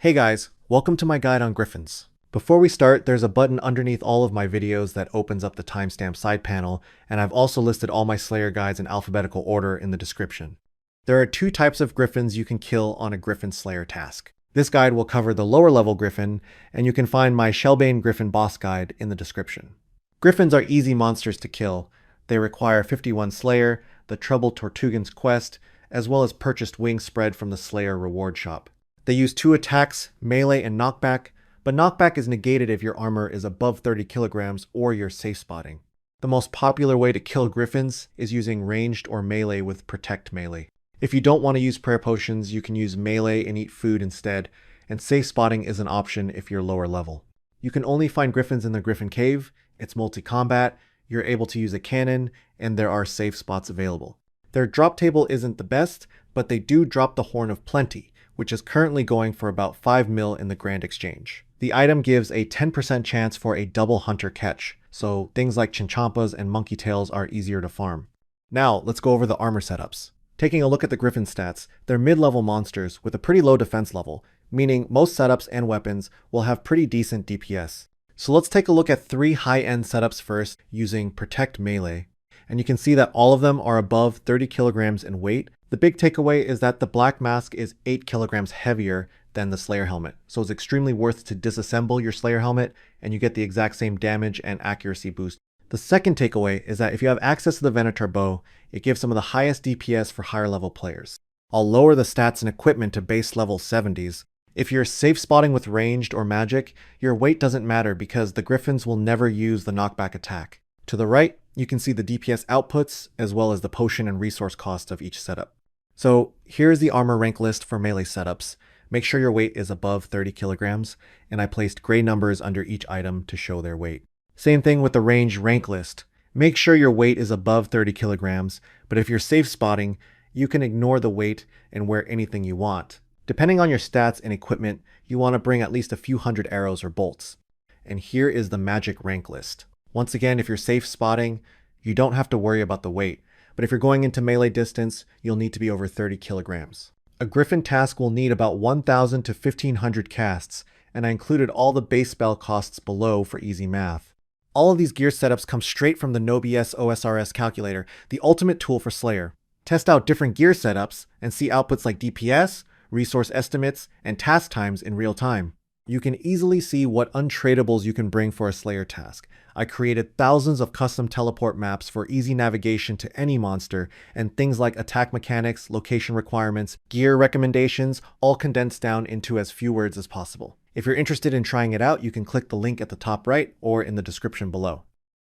Hey guys, welcome to my guide on griffins. Before we start, there's a button underneath all of my videos that opens up the timestamp side panel, and I've also listed all my Slayer guides in alphabetical order in the description. There are two types of griffins you can kill on a Gryphon Slayer task. This guide will cover the lower level griffin, and you can find my Shellbane Griffin boss guide in the description. Griffins are easy monsters to kill. They require 51 Slayer, the Troubled Tortugan's Quest, as well as purchased wing spread from the Slayer reward shop. They use two attacks, melee and knockback, but knockback is negated if your armor is above 30 kilograms or you're safe spotting. The most popular way to kill griffins is using ranged or melee with protect melee. If you don't want to use prayer potions, you can use melee and eat food instead, and safe spotting is an option if you're lower level. You can only find griffins in the Gryphon Cave, it's multi-combat, you're able to use a cannon, and there are safe spots available. Their drop table isn't the best, but they do drop the Horn of Plenty, which is currently going for about 5 mil in the Grand Exchange. The item gives a 10% chance for a double hunter catch, so things like Chinchampas and Monkey Tails are easier to farm. Now, let's go over the armor setups. Taking a look at the Griffin stats, they're mid-level monsters with a pretty low defense level, meaning most setups and weapons will have pretty decent DPS. So let's take a look at 3 high-end setups first using Protect Melee. And you can see that all of them are above 30 kilograms in weight. The big takeaway is that the black mask is 8 kilograms heavier than the Slayer helmet, so it's extremely worth to disassemble your Slayer helmet and you get the exact same damage and accuracy boost. The second takeaway is that if you have access to the Venator bow, it gives some of the highest DPS for higher level players. I'll lower the stats and equipment to base level 70s. If you're safe spotting with ranged or magic, your weight doesn't matter because the Griffins will never use the knockback attack. To the right, you can see the DPS outputs as well as the potion and resource cost of each setup. So here's the armor rank list for melee setups. Make sure your weight is above 30 kilograms, and I placed gray numbers under each item to show their weight. Same thing with the range rank list. Make sure your weight is above 30 kilograms, but if you're safe spotting, you can ignore the weight and wear anything you want. Depending on your stats and equipment, you want to bring at least a few hundred arrows or bolts. And here is the magic rank list. Once again, if you're safe spotting, you don't have to worry about the weight, but if you're going into melee distance, you'll need to be over 30 kilograms. A Griffin task will need about 1,000 to 1,500 casts, and I included all the base spell costs below for easy math. All of these gear setups come straight from the NoBS OSRS calculator, the ultimate tool for Slayer. Test out different gear setups and see outputs like DPS, resource estimates, and task times in real time. You can easily see what untradables you can bring for a Slayer task. I created thousands of custom teleport maps for easy navigation to any monster, and things like attack mechanics, location requirements, gear recommendations, all condensed down into as few words as possible. If you're interested in trying it out, you can click the link at the top right or in the description below.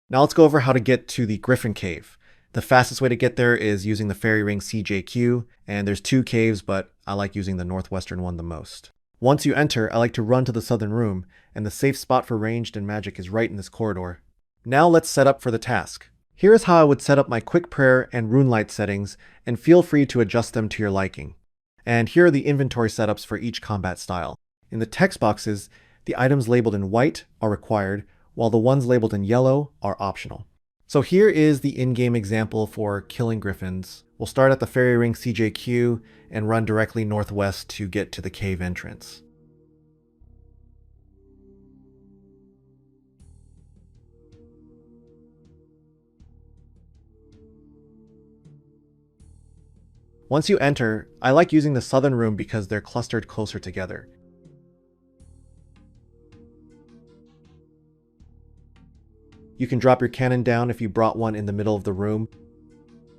Now let's go over how to get to the Gryphon Cave. The fastest way to get there is using the Fairy Ring CJQ, and there's 2 caves, but I like using the northwestern one the most. Once you enter, I like to run to the southern room, and the safe spot for ranged and magic is right in this corridor. Now let's set up for the task. Here is how I would set up my quick prayer and rune light settings, and feel free to adjust them to your liking. And here are the inventory setups for each combat style. In the text boxes, the items labeled in white are required, while the ones labeled in yellow are optional. So here is the in-game example for killing griffins. We'll start at the Fairy Ring CJQ and run directly northwest to get to the cave entrance. Once you enter, I like using the southern room because they're clustered closer together. You can drop your cannon down if you brought one in the middle of the room.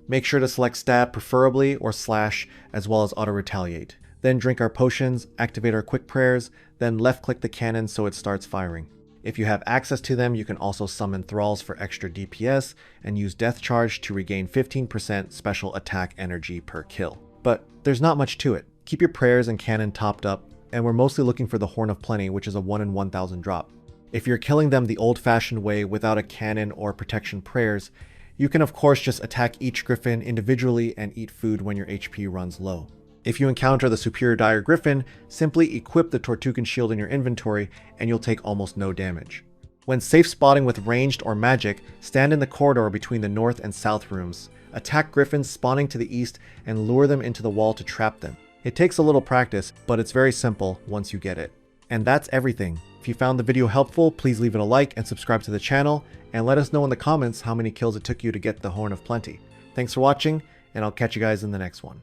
Make sure to select stab preferably or slash as well as auto retaliate. Then drink our potions, activate our quick prayers, then left click the cannon so it starts firing. If you have access to them, you can also summon thralls for extra DPS and use death charge to regain 15% special attack energy per kill. But there's not much to it. Keep your prayers and cannon topped up, and we're mostly looking for the Horn of Plenty, which is a 1 in 1,000 drop. If you're killing them the old-fashioned way without a cannon or protection prayers, you can of course just attack each griffin individually and eat food when your HP runs low. If you encounter the superior dire griffin, simply equip the Tortugan shield in your inventory and you'll take almost no damage. When safe spotting with ranged or magic, stand in the corridor between the north and south rooms. Attack griffins spawning to the east and lure them into the wall to trap them. It takes a little practice, but it's very simple once you get it. And that's everything. If you found the video helpful, please leave it a like and subscribe to the channel, and let us know in the comments how many kills it took you to get the Horn of Plenty. Thanks for watching, and I'll catch you guys in the next one.